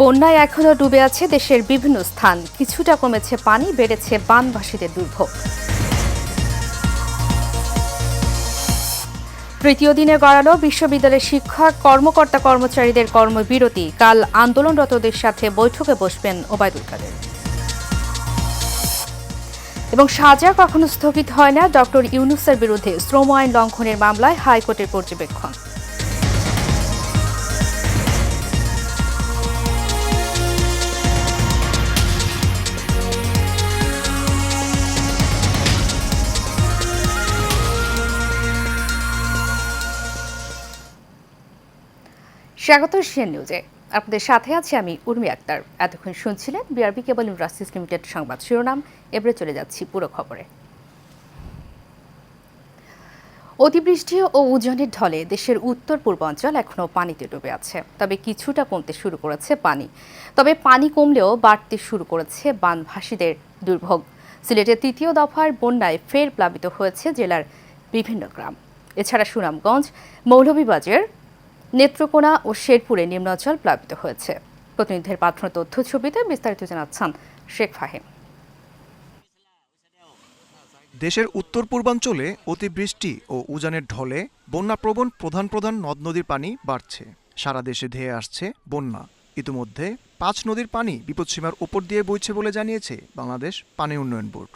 বন্যায় এখনো ডুবে আছে দেশের বিভিন্ন স্থান, কিছুটা কমেছে পানি, বেড়েছে বানভাসীদের দুর্ভোগ। তৃতীয় দিনে গড়ালো বিশ্ববিদ্যালয়ের শিক্ষক কর্মকর্তা কর্মচারীদের কর্মবিরতি। কাল আন্দোলনরতদের সাথে বৈঠকে বসবেন ওবায়দুল কাদের। এবং সাজা কখনো স্থগিত হয় না, ডক্টর ইউনূসের বিরুদ্ধে শ্রম আইন লঙ্ঘনের মামলায় হাইকোর্টের পর্যবেক্ষণ। স্বাগত এশিয়ান নিউজে। আপনাদের সাথে আছি আমি উর্মি আক্তার। এতক্ষণ শুনছিলেন বিআরবি কেবল ইন্ডাস্ট্রিজ লিমিটেড সংবাদ শিরোনাম। এবারে চলে যাচ্ছি পুরো খবরে। অতিবৃষ্টি ও উজানের ঢলে দেশের উত্তর পূর্বাঞ্চল এখনও পানিতে ডুবে আছে, তবে কিছুটা কমতে শুরু করেছে পানি। তবে পানি কমলেও বাড়তে শুরু করেছে বানভাসীদের দুর্ভোগ। সিলেটের তৃতীয় দফার বন্যায় ফের প্লাবিত হয়েছে জেলার বিভিন্ন গ্রাম। এছাড়া সুনামগঞ্জ, মৌলভীবাজার, নেত্রকোনা ও শেরপুরে নিম্নাঞ্চল প্লাবিত হয়েছে। প্রতিনিধিদের পাঠানো তথ্য ছবিতে বিস্তারিত জানাচ্ছেন শেখ ফাহিম। দেশের উত্তর পূর্বাঞ্চলে অতিবৃষ্টি ও উজানের ঢলে বন্যাপ্রবণ প্রধান প্রধান নদ নদীর পানি বাড়ছে। সারা দেশে ধেয়ে আসছে বন্যা। ইতিমধ্যে 5 নদীর পানি বিপদসীমার উপর দিয়ে বইছে বলে জানিয়েছে বাংলাদেশ পানি উন্নয়ন বোর্ড।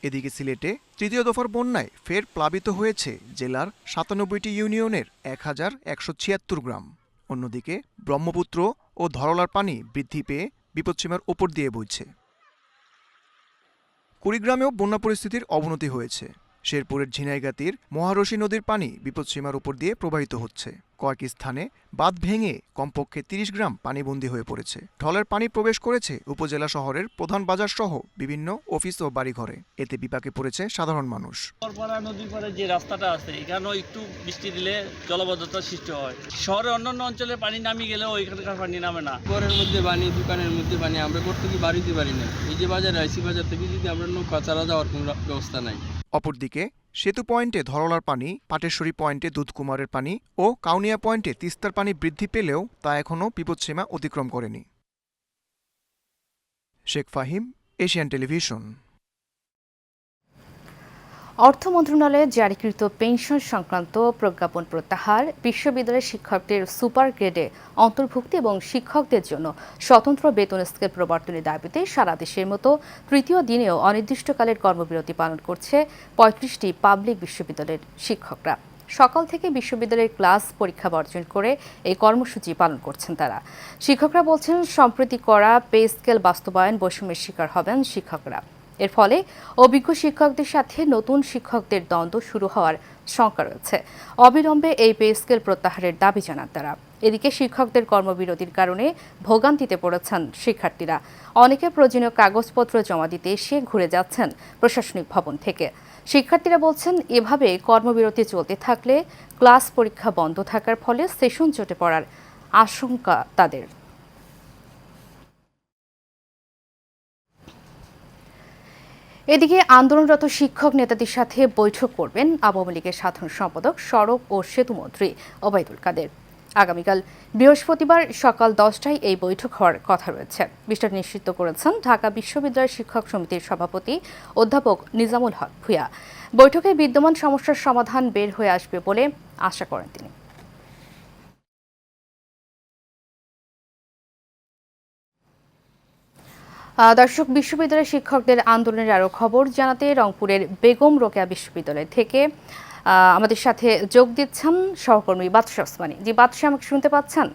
এদিকে সিলেটে তৃতীয় দফার বন্যায় ফের প্লাবিত হয়েছে জেলার 97টি ইউনিয়নের 1176 গ্রাম। অন্যদিকে ব্রহ্মপুত্র ও ধরলার পানি বৃদ্ধি পেয়ে বিপদসীমার উপর দিয়ে বইছে। কুড়িগ্রামেও বন্যা পরিস্থিতির অবনতি হয়েছে। শেরপুরের ঝিনাইগাতির মহারশী নদীর পানি বিপদসীমার উপর দিয়ে প্রবাহিত হচ্ছে। কয়েক স্থানে বাঁধ ভেঙে কমপক্ষে 30 গ্রাম পানিবন্দী হয়ে পড়েছে। ঢলের পানি প্রবেশ করেছে উপজেলা শহরের প্রধান বাজার সহ বিভিন্ন অফিস ও বাড়িঘরে। এতে বিপাকে পড়েছে সাধারণ মানুষ। নদীর পারে যে রাস্তাটা আছে এখানেও একটু বৃষ্টি দিলে জলবদ্ধতার সৃষ্টি হয়। শহরের অন্যান্য অঞ্চলে পানি নামিয়ে গেলেও ওইখানকার পানি নামে না। ঘরের মধ্যে পানি, দোকানের মধ্যে পানি, আমরা করতে কি বাড়িতে পারি না। এই যে বাজারে আইসি, বাজার থেকে যদি আমরা নৌকা চালা যাওয়ার কোনো ব্যবস্থা নাই। অপরদিকে সেতু পয়েন্টে ধরলার পানি, পাটেশ্বরী পয়েন্টে দুধকুমারের পানি ও কাউনিয়া পয়েন্টে তিস্তার পানি বৃদ্ধি পেলেও তা এখনও বিপদসীমা অতিক্রম করেনি। Sheikh Fahim, Asian television. অর্থ মন্ত্রণালয়ে জারিকৃত পেনশন সংক্রান্ত প্রজ্ঞাপন প্রত্যাহার, বিশ্ববিদ্যালয়ের শিক্ষকদের সুপার গ্রেডে অন্তর্ভুক্তি এবং শিক্ষকদের জন্য স্বতন্ত্র বেতন স্কেল প্রবর্তনের দাবিতে সারা দেশের মতো তৃতীয় দিনেও অনির্দিষ্টকালের কর্মবিরতি পালন করছে 35টি পাবলিক বিশ্ববিদ্যালয়ের শিক্ষকরা। সকাল থেকে বিশ্ববিদ্যালয়ের ক্লাস পরীক্ষা বর্জন করে এই কর্মসূচি পালন করছেন তারা। শিক্ষকরা বলছেন, সম্প্রতি করা পে স্কেল বাস্তবায়ন বৈষম্যের শিকার হবেন শিক্ষকরা। এর ফলে অভিজ্ঞ শিক্ষকদের সাথে নতুন শিক্ষকদের দ্বন্দ্ব শুরু হওয়ার শঙ্কা রয়েছে। অবিলম্বে এই পে স্কেল প্রত্যাহারের দাবি জানান তারা। এদিকে শিক্ষকদের কর্মবিরতির কারণে ভোগান্তিতে পড়েছেন শিক্ষার্থীরা। অনেকে প্রয়োজনীয় কাগজপত্র জমা দিতে এসে ঘুরে যাচ্ছেন প্রশাসনিক ভবন থেকে। শিক্ষার্থীরা বলছেন, এভাবে কর্মবিরতি চলতে থাকলে ক্লাস পরীক্ষা বন্ধ থাকার ফলে সেশন জটে পড়ার আশঙ্কা তাদের। এদিকে আন্দোলনরত শিক্ষক নেতাদের সাথে বৈঠক করবেন আওয়ামী লীগের সাধারণ সম্পাদক, সড়ক ও সেতুমন্ত্রী ওবায়দুল কাদের। আগামীকাল বৃহস্পতিবার সকাল 10টায় এই বৈঠক হওয়ার কথা রয়েছে। বিষয়টি নিশ্চিত করেছেন ঢাকা বিশ্ববিদ্যালয় শিক্ষক সমিতির সভাপতি অধ্যাপক নিজামুল হক ভূঁইয়া। বৈঠকে বিদ্যমান সমস্যার সমাধান বের হয়ে আসবে বলে আশা করেন তিনি। দর্শক, বিশ্ববিদ্যালয়ের শিক্ষকদের আন্দোলনের আরও খবর জানাতে রংপুরের বেগম রোকেয়া বিশ্ববিদ্যালয় থেকে আমাদের সাথে যোগ দিচ্ছেন সহকর্মী বাদশা ওসমানী। জি বাদশা, আমাকে শুনতে পাচ্ছেন?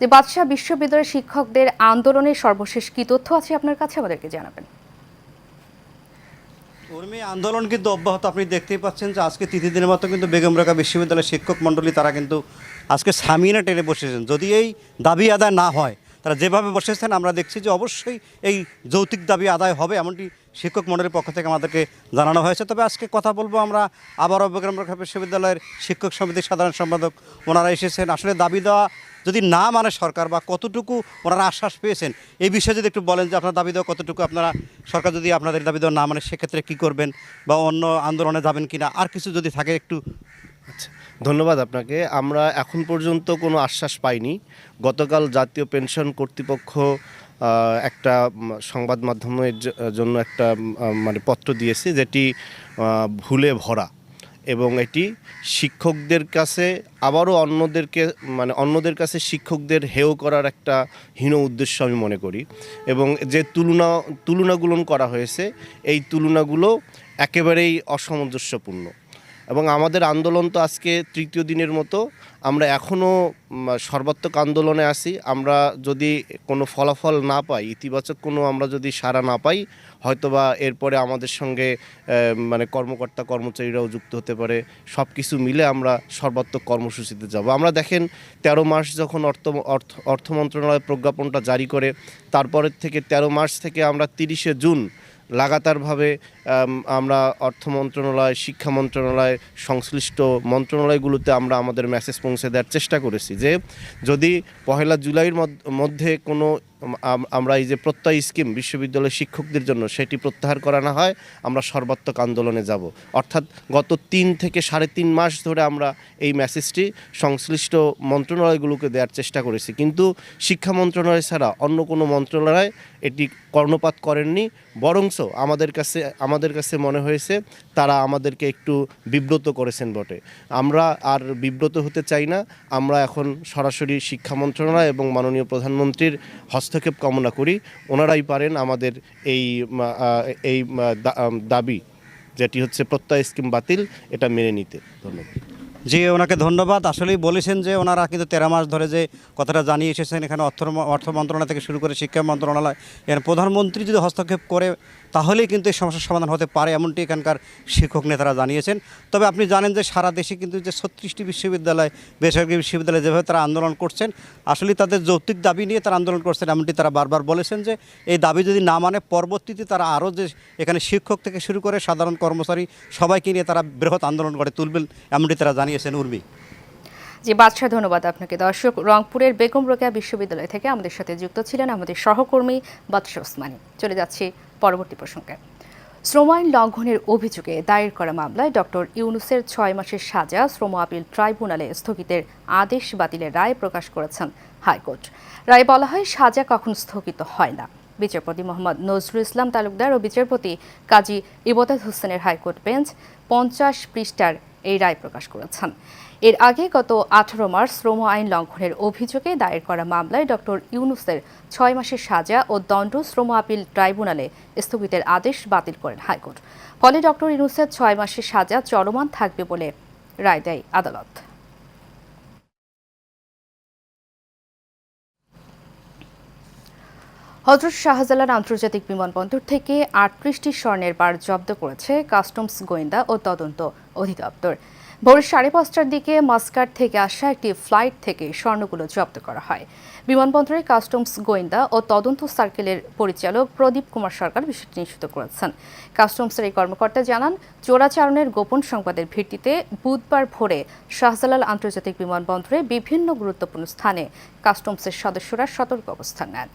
যে বাদশা, বিশ্ববিদ্যালয়ের শিক্ষকদের আন্দোলনের সর্বশেষ কি তথ্য আছে আপনার কাছে, আমাদেরকে জানাবেন। উর্মি, আন্দোলন কিন্তু অব্যাহত। আপনি দেখতেই পাচ্ছেন যে আজকে তৃতীয় দিনের মতো কিন্তু বেগম রোকেয়া বিশ্ববিদ্যালয়ের শিক্ষক মণ্ডলী তারা কিন্তু আজকে সামিনা টেনে বসেছেন। যদি এই দাবি আদায় না হয়, তারা যেভাবে বসেছেন আমরা দেখছি যে অবশ্যই এই যৌক্তিক দাবি আদায় হবে, এমনটি শিক্ষক মণ্ডলীর পক্ষ থেকে আমাদেরকে জানানো হয়েছে। তবে আজকে কথা বলবো আমরা আবারও বেগম রোকেয়া বিশ্ববিদ্যালয়ের শিক্ষক সমিতির সাধারণ সম্পাদক, ওনারা এসেছেন। আসলে দাবি দেওয়া যদি না মানে সরকার, বা কতটুকু ওনারা আশ্বাস পেয়েছেন এই বিষয়ে যদি একটু বলেন যে আপনার দাবি দেওয়া কতটুকু, আপনারা সরকার যদি আপনাদের দাবি দেওয়া না মানে সেক্ষেত্রে কী করবেন, বা অন্য আন্দোলনে যাবেন কিনা, আর কিছু যদি থাকে একটু। আচ্ছা, ধন্যবাদ আপনাকে। আমরা এখন পর্যন্ত কোনো আশ্বাস পাইনি। গতকাল জাতীয় পেনশন কর্তৃপক্ষ একটা সংবাদ মাধ্যমের জন্য একটা মানে পত্র দিয়েছে, যেটি ভুলে ভরা, এবং এটি শিক্ষকদের কাছে আবারও অন্যদের কাছে শিক্ষকদের হেয় করার একটা হীন উদ্দেশ্য আমি মনে করি। এবং যে তুলনাগুলো করা হয়েছে, এই তুলনাগুলো একেবারেই অসামঞ্জস্যপূর্ণ। এবং আমাদের আন্দোলন তো আজকে তৃতীয় দিনের মতো, আমরা এখনও সর্বাত্মক আন্দোলনে আছি। আমরা যদি কোনো ফলাফল না পাই, ইতিবাচক কোনো আমরা যদি সাড়া না পাই, হয়তোবা এরপরে আমাদের সঙ্গে মানে কর্মকর্তা কর্মচারীরাও যুক্ত হতে পারে। সব কিছু মিলে আমরা সর্বাত্মক কর্মসূচিতে যাব। আমরা দেখেন 13 মার্চ যখন অর্থ মন্ত্রণালয় প্রজ্ঞাপনটা জারি করে, তারপরের থেকে 13 মার্চ থেকে আমরা 30শে জুন লাগাতারভাবে আমরা অর্থ মন্ত্রণালয়, শিক্ষা মন্ত্রণালয়, সংশ্লিষ্ট মন্ত্রণালয়গুলোতে আমরা আমাদের মেসেজ পৌঁছে দেওয়ার চেষ্টা করেছি যে যদি 1 জুলাইয়ের মধ্যে কোনো আমরা এই যে প্রত্যয় স্কিম বিশ্ববিদ্যালয়ের শিক্ষকদের জন্য সেটি প্রত্যাহার করা না হয়, আমরা সর্বাত্মক আন্দোলনে যাব। অর্থাৎ গত 3 থেকে 3.5 মাস ধরে আমরা এই মেসেজটি সংশ্লিষ্ট মন্ত্রণালয়গুলোকে দেওয়ার চেষ্টা করেছি, কিন্তু শিক্ষা মন্ত্রণালয় ছাড়া অন্য কোনো মন্ত্রণালয় এটি কর্ণপাত করেননি। বরঞ্চ আমাদের কাছে মনে হয়েছে তারা আমাদেরকে একটু বিব্রত করেছেন বটে। আমরা আর বিব্রত হতে চাই না। আমরা এখন সরাসরি শিক্ষা মন্ত্রণালয় এবং মাননীয় প্রধানমন্ত্রীর হস্তক্ষেপ কামনা করি। ওনারাই পারেন আমাদের এই দাবি, যেটি হচ্ছে প্রত্যয় স্কিম বাতিল, এটা মেনে নিতে। ধন্যবাদ। জি, ওনাকে ধন্যবাদ। আসলেই বলেছেন যে ওনারা কিন্তু 13 মাস ধরে যে কথাটা জানিয়ে এসেছেন, এখানে অর্থ মন্ত্রণালয় থেকে শুরু করে শিক্ষা মন্ত্রণালয়, এখানে প্রধানমন্ত্রী যদি হস্তক্ষেপ করে তাহলেই কিন্তু এই সমস্যার সমাধান হতে পারে, এমনটি এখানকার শিক্ষক নেতারা জানিয়েছেন। তবে আপনি জানেন যে সারা দেশে কিন্তু যে 36টি বিশ্ববিদ্যালয়, বেসরকারি বিশ্ববিদ্যালয় যেভাবে তারা আন্দোলন করছেন, আসলে তাদের যৌক্তিক দাবি নিয়ে তারা আন্দোলন করছেন, এমনটি তারা বারবার বলেছেন যে এই দাবি যদি না মানে পরবর্তীতে তারা আরও যে এখানে শিক্ষক থেকে শুরু করে সাধারণ কর্মচারী সবাইকে নিয়ে তারা বৃহৎ আন্দোলন করে তুলবেন, এমনটি তারা জানিয়েছেন। উর্মি। জি বাদশাহ, ধন্যবাদ আপনাকে। দর্শক, রংপুরের বেগম রোকেয়া বিশ্ববিদ্যালয় থেকে আমাদের সাথে যুক্ত ছিলেন আমাদের সহকর্মী বাদশাহ ওসমানী। চলে যাচ্ছি পরবর্তী প্রসঙ্গে। শ্রম আইন লঙ্ঘনের অভিযোগে দায়ের করা মামলায় ডক্টর ইউনূসের 6 মাসের সাজা শ্রম আপিল ট্রাইব্যুনালে স্থগিতের আদেশ বাতিলের রায় প্রকাশ করেছেন হাইকোর্ট। রায়ে বলা হয়, সাজা কখন স্থগিত হয় না। বিচারপতি মোহাম্মদ নজরুল ইসলাম তালুকদার ও বিচারপতি কাজী ইবাদত হোসেনের হাইকোর্ট বেঞ্চ 50 পৃষ্ঠার এই রায় প্রকাশ করেছেন। এর আগে গত 18 মার্চ শ্রম আইন লঙ্ঘনের অভিযোগে দায়ের করা মামলায় ডক্টর ইউনূসের 6 মাসের সাজা ও দণ্ড শ্রম আপিল ট্রাইব্যুনালে স্থগিতের আদেশ বাতিল করেন হাইকোর্ট। ফলে ডক্টর ইউনূসের 6 মাসের সাজা চলমান থাকবে বলে রায় দেয় আদালত। হযরত শাহজালাল আন্তর্জাতিক বিমানবন্দর থেকে 38টি স্বর্ণের বার জব্দ করেছে কাস্টমস গোয়েন্দা ও তদন্ত অধিদপ্তর। ভোর 5:30টার দিকে মাস্কাট থেকে আসা একটি ফ্লাইট থেকে স্বর্ণগুলো জব্দ করা হয়। বিমানবন্দরের কাস্টমস গোয়েন্দা ও তদন্ত সার্কেলের পরিচালক প্রদীপ কুমার সরকার বিষয়টি নিশ্চিত করেছেন। কাস্টমসের এই কর্মকর্তা জানান, চোরাচালানের গোপন সংবাদের ভিত্তিতে বুধবার ভোরে শাহজালাল আন্তর্জাতিক বিমানবন্দরে বিভিন্ন গুরুত্বপূর্ণ স্থানে কাস্টমসের সদস্যরা সতর্ক অবস্থান নেন।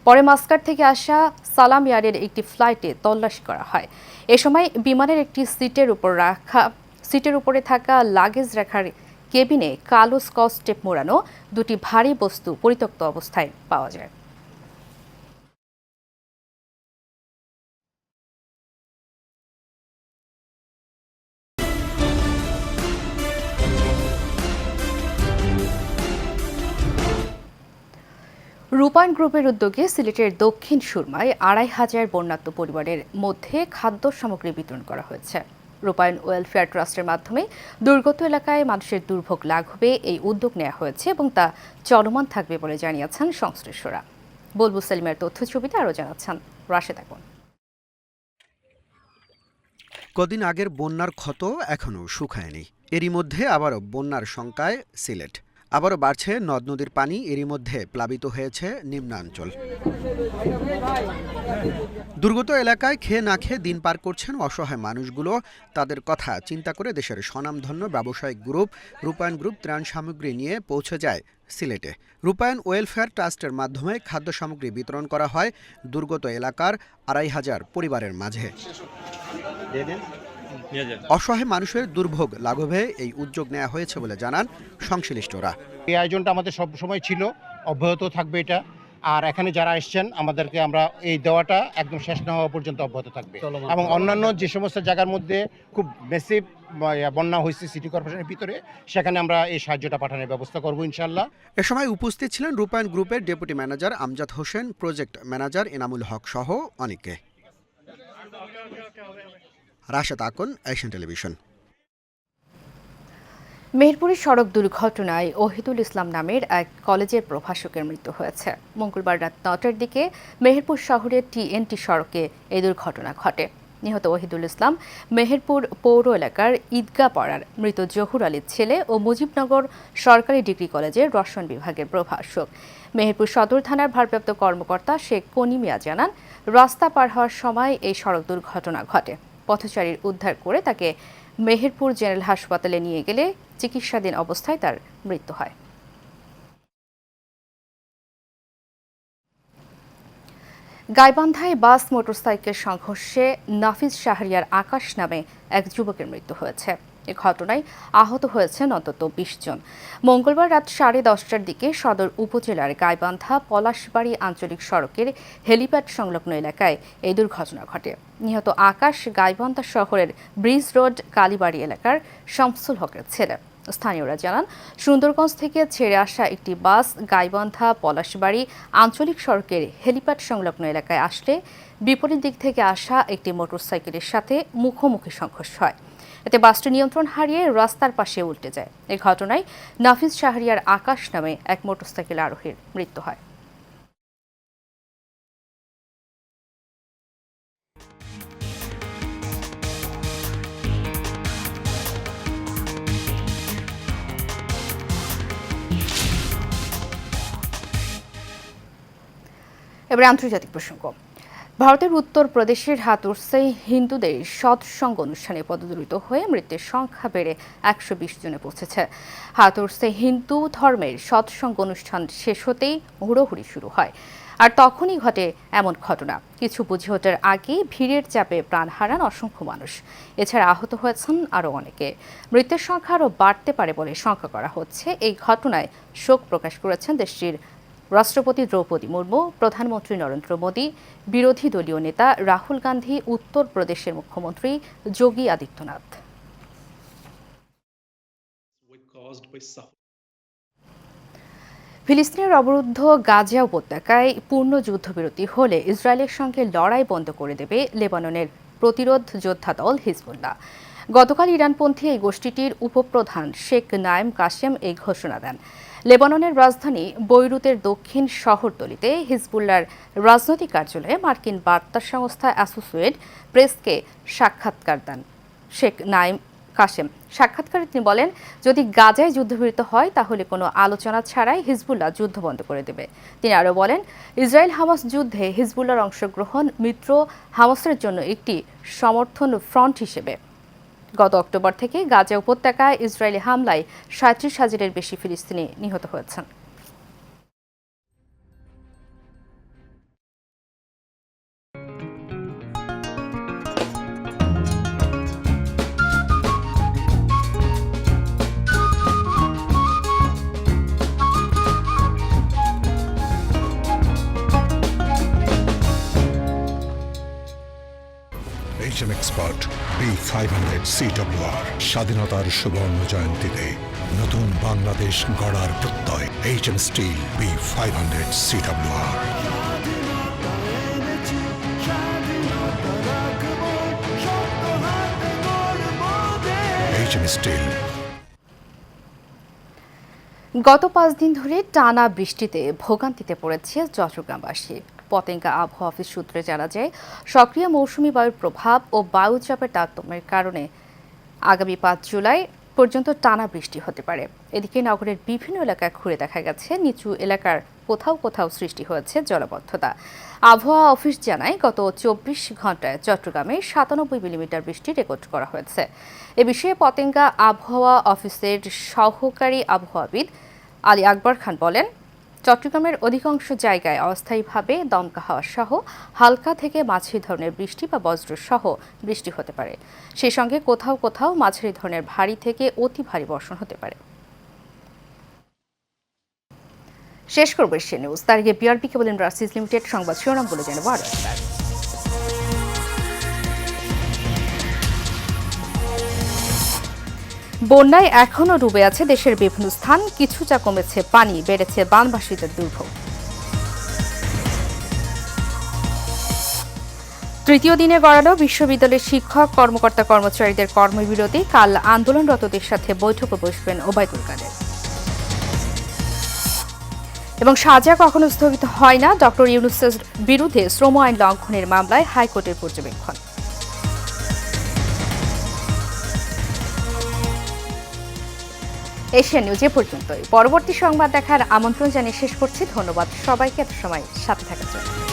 পরে মাস্কাট থেকে আসা সালাম ইয়ার্ডের একটি ফ্লাইটে তল্লাশি করা হয়। এ সময় বিমানের একটি সিটের উপরে থাকা লাগেজ রাখার কেবিনে কালো স্কচ টেপ মোড়ানো 2টি ভারী বস্তু পরিত্যক্ত অবস্থায় পাওয়া যায়। রূপায়ণ গ্রুপের উদ্যোগে সিলেটের দক্ষিণ সুরমায় 2500 বন্যার্ত পরিবারের মধ্যে খাদ্য সামগ্রী বিতরণ করা হয়েছে। রূপায়ণ ওয়েলফেয়ার ট্রাস্টের মাধ্যমে দুর্গত এলাকায় মানুষের দুর্ভোগ লাঘবে এই উদ্যোগ নেওয়া হয়েছে এবং তা চলমান থাকবে বলে জানিয়েছেন সংশ্লিষ্টরা। বুলবুল সেলিমের তথ্যছবিতে আরও জানাচ্ছেন রাশেদ আকন। কদিন আগের বন্যার ক্ষত এখনও শুকায়নি। এরই মধ্যে আবারও বন্যার শঙ্কায় সিলেট। আবারও বাড়ছে নদ নদীর পানি, এরই মধ্যে প্লাবিত হয়েছে নিম্নাঞ্চল। দুর্গত এলাকায় খেয়ে না খেয়ে দিন পার করছেন অসহায় মানুষগুলো। তাদের কথা চিন্তা করে দেশের স্বনামধন্য ব্যবসায়িক গ্রুপ রূপায়ণ গ্রুপ ত্রাণ সামগ্রী নিয়ে পৌঁছে যায় সিলেটে। রূপায়ণ ওয়েলফেয়ার ট্রাস্টের মাধ্যমে খাদ্য সামগ্রী বিতরণ করা হয় দুর্গত এলাকার 2500 পরিবারের মাঝে। অসহায় মানুষের দুর্ভোগ লাঘবে এই উদ্যোগ নেওয়া হয়েছে বলে জানান সংশ্লিষ্টরা। এই আয়োজনটা আমাদের সব সময় ছিল, অব্যাহত থাকবে এটা। আর এখানে যারা এসছেন আমাদেরকে আমরা এই দেওয়াটা একদম শেষ না হওয়া পর্যন্ত অব্যাহত থাকবে। এবং অন্যান্য যে সমস্ত জায়গার মধ্যে খুব মেসিভ বন্যা হয়েছে সিটি কর্পোরেশনের ভিতরে, সেখানে আমরা এই সাহায্যটা পাঠানোর ব্যবস্থা করব ইনশাআল্লাহ। এ সময় উপস্থিত ছিলেন রূপায়ণ গ্রুপের deputy manager Amjad Hossain, project manager Enamul Haque সহ অনেকে। Rashed Akon, Asian television. মেহেরপুরে সড়ক দুর্ঘটনায় ওহিদুল ইসলাম নামের এক কলেজের প্রভাষকের মৃত্যু হয়েছে। মঙ্গলবার রাত ৯টার দিকে মেহেরপুর শহরের TNT সড়কে এই দুর্ঘটনা ঘটে। নিহত ওহিদুল ইসলাম মেহেরপুর পৌর এলাকার ঈদগাহ পাড়ার মৃত জহুর আলীর ছেলে ও মুজিবনগর সরকারি ডিগ্রি কলেজের রসায়ন বিভাগের প্রভাষক। মেহেরপুর সদর থানার ভারপ্রাপ্ত কর্মকর্তা শেখ কনি মিয়া জানান, রাস্তা পার হওয়ার সময় এই সড়ক দুর্ঘটনা ঘটে। পথচারীর উদ্ধার করে তাকে মেহেরপুর জেনারেল হাসপাতালে নিয়ে গেলে চিকিৎসাধীন অবস্থায় তার মৃত্যু হয়। গাইবান্ধায় বাস মোটরসাইকেল সংঘর্ষে নাফিজ শাহরিয়ার আকাশ নামে এক যুবকের মৃত্যু হয়েছে। এ ঘটনায় আহত হয়েছেন অন্তত ২০ জন। মঙ্গলবার রাত 10:30টার দিকে সদর উপজেলার গাইবান্ধা পলাশবাড়ি আঞ্চলিক সড়কের হেলিপ্যাড সংলগ্ন এলাকায় এই দুর্ঘটনা ঘটে। নিহত আকাশ গাইবান্ধা শহরের ব্রিজ রোড কালীবাড়ি এলাকার শামসুল হকের ছেলে। স্থানীয়রা জানান, সুন্দরগঞ্জ থেকে ছেড়ে আসা একটি বাস গাইবান্ধা পলাশবাড়ি আঞ্চলিক সড়কের হেলিপ্যাড সংলগ্ন এলাকায় আসলে বিপরীত দিক থেকে আসা একটি মোটরসাইকেলের সাথে মুখোমুখি সংঘর্ষ হয়। এতে বাসটি নিয়ন্ত্রণ হারিয়ে রাস্তার পাশে উল্টে যায়। এই ঘটনায় নাফিজ শাহরিয়ার আকাশ নামে এক মোটরসাইকেল আরোহীর মৃত্যু হয়। এবারে আন্তর্জাতিক প্রসঙ্গ। ভারতের উত্তর প্রদেশের হাতুরসে হিন্দুদের সৎসঙ্গ অনুষ্ঠানে পদদলিত হয়ে মৃতের সংখ্যা বেড়ে ১২০ জনে পৌঁছেছে। হাতুরসে হিন্দু ধর্মের সৎসঙ্গ অনুষ্ঠান শেষ হতেই হুড়োহুড়ি শুরু হয়। আর তখনই ঘটে এমন ঘটনা। কিছু বুঝে ওঠার আগেই ভিড়ের চাপে প্রাণ হারান অসংখ্য মানুষ। এছাড়া আহত হয়েছেন আরও অনেকে। মৃতের সংখ্যা আরও বাড়তে পারে বলে শঙ্কা করা হচ্ছে। এই ঘটনায় শোক প্রকাশ করেছেন দেশটির রাষ্ট্রপতি দ্রৌপদী মুর্মু, প্রধানমন্ত্রী নরেন্দ্র মোদী, বিরোধী দলীয় নেতা রাহুল গান্ধী, উত্তর প্রদেশের মুখ্যমন্ত্রী যোগী আদিত্যনাথ। ফিলিস্তিনের অবরুদ্ধ গাজা উপত্যকায় পূর্ণ যুদ্ধবিরতি হলে ইসরায়েলের সঙ্গে লড়াই বন্ধ করে দেবে লেবাননের প্রতিরোধ যোদ্ধা দল হিজবুল্লাহ। গতকাল ইরানপন্থী এই গোষ্ঠীটির উপপ্রধান শেখ নায়েম কাশেম এই ঘোষণা দেন। লেবাননের রাজধানী বৈরুতের দক্ষিণ শহরতলিতে হিজবুল্লাহর রাজনৈতিক কার্যালয়ে মার্কিন বার্তা সংস্থা অ্যাসোসিয়েটেড প্রেসকে সাক্ষাৎকার দেন শেখ নায়েম কাশেম। সাক্ষাৎকারে তিনি বলেন, যদি গাজায় যুদ্ধবিরতি হয় তাহলে কোনো আলোচনা ছাড়াই হিজবুল্লাহ যুদ্ধ বন্ধ করে দেবে। তিনি আরও বলেন, ইসরায়েল হামাস যুদ্ধে হিজবুল্লাহর অংশগ্রহণ মিত্র হামাসের জন্য একটি সমর্থন ফ্রন্ট হিসেবে। গত অক্টোবর থেকে গাজা উপত্যকায় ইসরায়েলি হামলায় ৩৭,০০০-এর বেশি ফিলিস্তিনি নিহত হয়েছেন। HM Expert B500 CWR স্বাধীনতার সুবর্ণ জয়ন্তীতে নতুন বাংলাদেশ গড়ার প্রত্যয়। HM Steel B500 CWR। HM Steel। গত ৫ দিন ধরে টানা বৃষ্টিতে ভোগান্তিতে পড়েছে চট্টগ্রামবাসী। পতেঙ্গা আবহাওয়া অফিস সূত্রে জানা যায়, সক্রিয় মৌসুমি বায়ুর প্রভাব ও বায়ুচাপের তারতম্যের কারণে আগামী ৫ জুলাই পর্যন্ত টানা বৃষ্টি হতে পারে। এদিকে নগরের বিভিন্ন এলাকায় ঘুরে দেখা গেছে নিচু এলাকার কোথাও কোথাও সৃষ্টি হয়েছে জলাবদ্ধতা। আবহাওয়া অফিস জানায়, গত ২৪ ঘন্টায় চট্টগ্রামে ৯৭ মিলিমিটার বৃষ্টি রেকর্ড করা হয়েছে। এ বিষয়ে পতেঙ্গা আবহাওয়া অফিসের সহকারী আবহাওয়াবিদ আলী আকবর খান বলেন, চট্টগ্রামের অধিকাংশ জায়গায় অস্থায়ীভাবে দমকা হাওয়া সহ হালকা থেকে মাঝারি ধরনের বৃষ্টি বা বজ্র সহ বৃষ্টি হতে পারে। সেই সঙ্গে কোথাও কোথাও মাঝারি ধরনের ভারী থেকে অতি ভারী বর্ষণ হতে পারে। শেষ করব এশিয়া নিউজ। তার আগে বিআরবি কেবল ইন্ডাস্ট্রিজ লিমিটেড সংবাদ শিরোনামগুলো জানাবো আরও একবার। বন্যায় এখনও ডুবে আছে দেশের বিভিন্ন স্থান, কিছুটা কমেছে পানি, বেড়েছে বানবাসীদের দুর্ভোগ। তৃতীয় দিনে গড়ালো বিশ্ববিদ্যালয়ের শিক্ষক কর্মকর্তা কর্মচারীদের কর্মবিরতি, কাল আন্দোলনরতদের সাথে বৈঠকে বসবেন ওবায়দুল কাদের। এবং সাজা কখনো স্থগিত হয় না, ডক্টর ইউনূসের বিরুদ্ধে শ্রম আইন লঙ্ঘনের মামলায় হাইকোর্টের পর্যবেক্ষণ। এশিয়া নিউজে পর্যন্তই। পরবর্তী সংবাদ দেখার আমন্ত্রণ জানিয়ে শেষ করছি। ধন্যবাদ সবাইকে এত সময় সাথে থাকার জন্য।